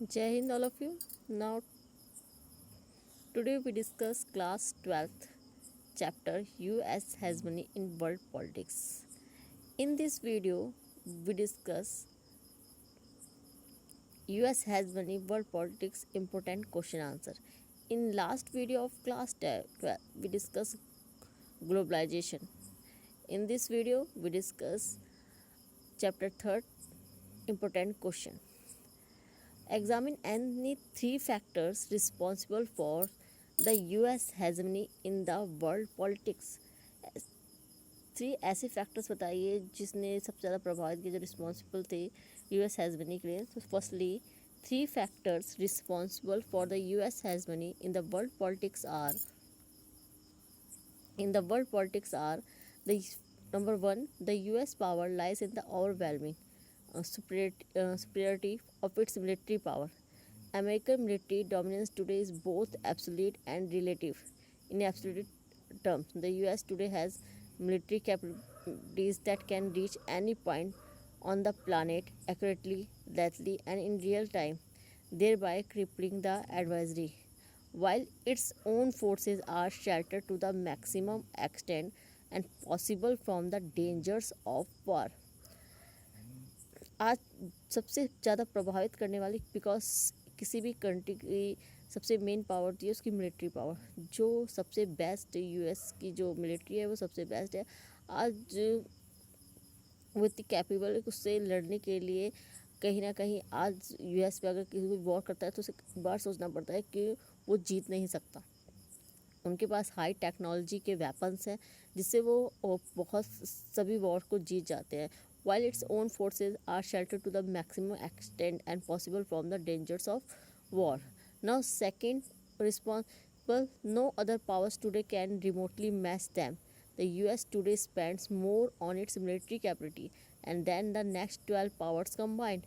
Jai Hind all of you. Now today we discuss class 12th chapter US hegemony in world politics. In this video we discuss US hegemony world politics important question answer. In last video of class 12 we discuss globalization. In this video we discuss chapter 3rd important question. Examine any three factors responsible for the US hegemony in the world politics. Three ऐसे factors बताइए जिसने सबसे ज़्यादा प्रभावित किया, जो responsible थे US hegemony के लिए. तो firstly three factors responsible for the US hegemony in the world politics are the number one, the US power lies in the overwhelming superiority of its military power. American military dominance today is both absolute and relative. In absolute terms, the US today has military capabilities that can reach any point on the planet accurately, lethally, and in real time, thereby crippling the adversary. While its own forces are sheltered to the maximum extent and possible from the dangers of war. आज सबसे ज़्यादा प्रभावित करने वाली, because किसी भी country की सबसे मेन पावर होती है उसकी मिलिट्री पावर, जो सबसे बेस्ट यूएस की जो मिलिट्री है वो सबसे बेस्ट है. आज वो इतनी कैपेबल है, उससे लड़ने के लिए कहीं ना कहीं आज यूएस पे अगर किसी को वॉर करता है तो उसे बार सोचना पड़ता है कि वो जीत नहीं सकता. उनके पास हाई टेक्नोलॉजी के वेपन्स हैं जिससे वो बहुत सभी वॉर को जीत जाते हैं. while its own forces are sheltered to the maximum extent and possible from the dangers of war. Now, second responsible, no other powers today can remotely match them. The US today spends more on its military capability and then the next 12 powers combined.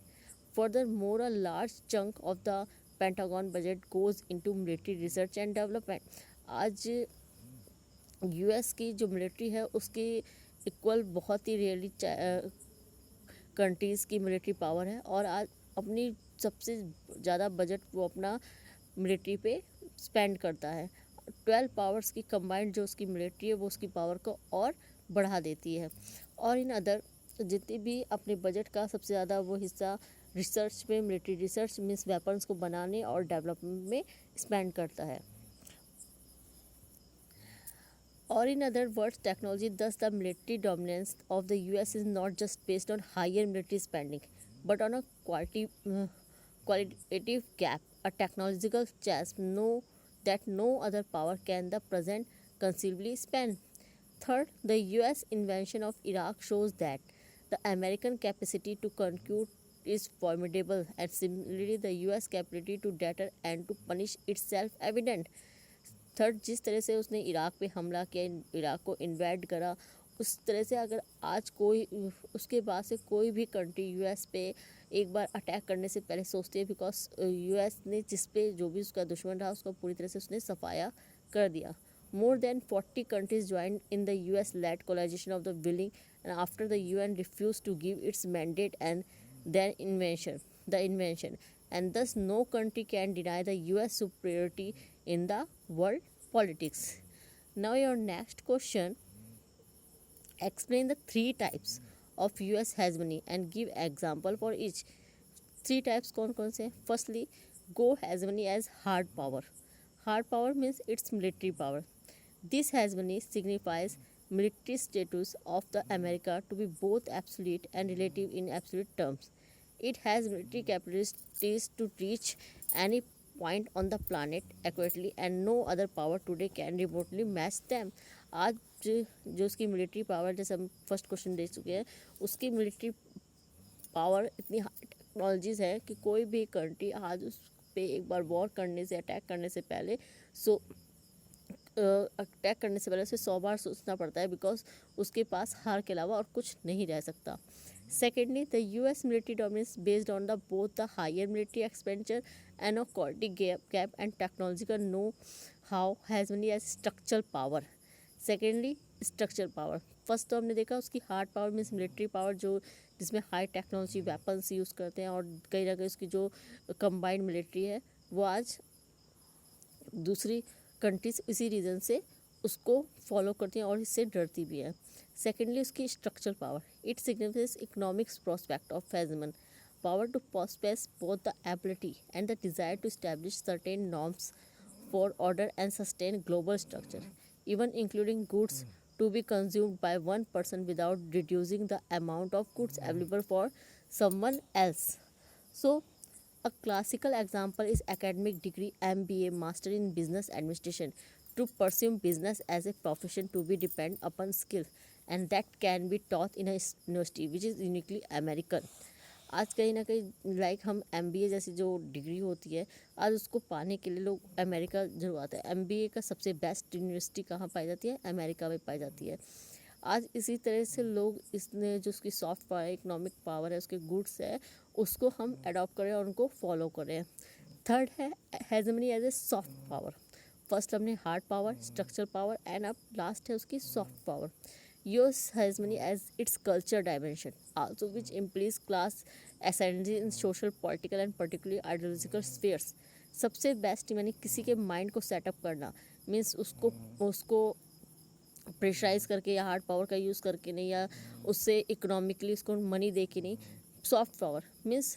Furthermore, a large chunk of the Pentagon budget goes into military research and development. आज US की जो military है उसकी equal बहुत he really countries की military power है, और आज अपनी सबसे ज़्यादा बजट वो अपना मिलिट्री पे स्पेंड करता है. 12 पावर्स की कंबाइंड जो उसकी मिलिट्री है वो उसकी पावर को और बढ़ा देती है. और इन अदर जितनी भी अपने बजट का सबसे ज़्यादा वो हिस्सा रिसर्च में, मिलिट्री रिसर्च मीन्स वेपन्स को बनाने और डेवलपमेंट में स्पेंड करता है. Or in other words, technology, thus the military dominance of the US is not just based on higher military spending, but on a qualitative gap, a technological chasm that no other power can the present conceivably span. Third, the US invasion of Iraq shows that the American capacity to conquer is formidable, and similarly the US capability to deter and to punish itself evident. Third, जिस तरह से उसने Iraq पे हमला किया, Iraq को invade करा, उस तरह से अगर आज कोई उसके बाद से कोई भी कंट्री यूएस पे एक बार अटैक करने से पहले सोचती है, बिकॉज यूएस ने जिस पे जो भी उसका दुश्मन रहा उसको पूरी तरह से उसने सफाया कर दिया. More than 40 countries joined in the US-led coalition of the willing, and after the UN refused to give its mandate and then the invention, and thus no country can deny the US superiority in the world politics. Now your next question, explain the three types of US hegemony and give example for each. Three types कौन कौन से? Firstly, go hegemony as hard power. Hard power means its military power. This hegemony signifies military status of the America to be both absolute and relative in absolute terms. It has military capabilities to reach any point on the planet accurately and no other power today can remotely match them. आज जो उसकी military power, जैसे हम first question दे चुके हैं, उसकी military power इतनी high technologies है कि कोई भी कंट्री आज उस पे एक बार वॉर करने से, अटैक करने से पहले अटैक करने से पहले उसे 100 बार सोचना पड़ता है, बिकॉज उसके पास हार के अलावा और कुछ नहीं रह सकता. Secondly, the US military dominance based on both the higher military expenditure and a quality gap and technological know-how has many as structural power. Secondly, structural power. First तो हमने देखा उसकी hard power means military power, जो जिसमें high technology weapons use करते हैं, और कहीं ना कहीं उसकी जो कंबाइंड मिलिट्री है वो आज दूसरी कंट्रीज इसी रीज़न से उसको फॉलो करती हैं और इससे डरती भी हैं। सेकेंडली उसकी structural power, it signifies economics prospect of hegemon power to possess both the ability and the desire to establish certain norms for order and sustain global structure, even including goods to be consumed by one person without reducing the amount of goods available for someone else. So, a classical example is academic degree MBA, Master in Business Administration, to pursue business as a profession to be depend upon skill, and that can be taught in a university, which is uniquely American. आज कहीं ना कहीं like हम MBA जैसी जो degree होती है, आज उसको पाने के लिए लोग अमेरिका जरूर आते हैं। MBA का सबसे बेस्ट यूनिवर्सिटी कहाँ पाई जाती है? अमेरिका में पाई जाती है। आज इसी तरह से लोग इसने जो उसकी सॉफ्ट पावर है, इकोनॉमिक पावर है, उसके गुड्स है, उसको हम अडॉप्ट करें और उनको फॉलो करें। थर्ड है hegemony as a soft power. First हमने hard power, structural power, and अब लास्ट है उसकी soft power. use hegemony as its culture dimension, also which implies class ascendancy in social, political and particularly ideological spheres. सबसे best यानी किसी के mind को setup करना मीन्स उसको उसको प्रेशराइज करके या हार्ड पावर का यूज़ करके नहीं, या उससे इकोनॉमिकली उसको मनी दे के नहीं। सॉफ्ट पावर मीन्स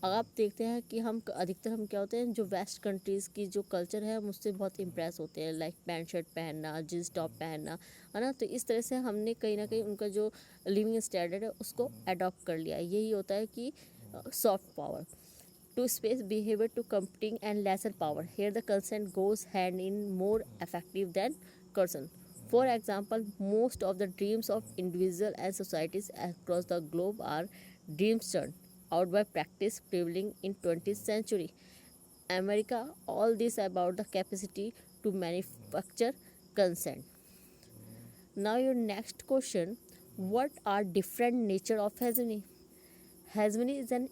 आप देखते हैं कि हम अधिकतर हम क्या होते हैं, जो वेस्ट कंट्रीज़ की जो कल्चर है हम उससे बहुत इम्प्रेस होते हैं, लाइक पैंट शर्ट पहनना, जींस टॉप पहनना, है ना। तो इस तरह से हमने कहीं ना कहीं उनका जो लिविंग स्टैंडर्ड है उसको अडॉप्ट कर लिया। यही होता है कि soft power. To space behaviour to competing and lesser power, here the consent goes hand in more effective than coercion. For example, most of the dreams of individuals and societies across the globe are dreams turned out by practice prevailing in 20th century America. All this about the capacity to manufacture consent. Now your next question, what are different nature of hegemony? Hegemony is an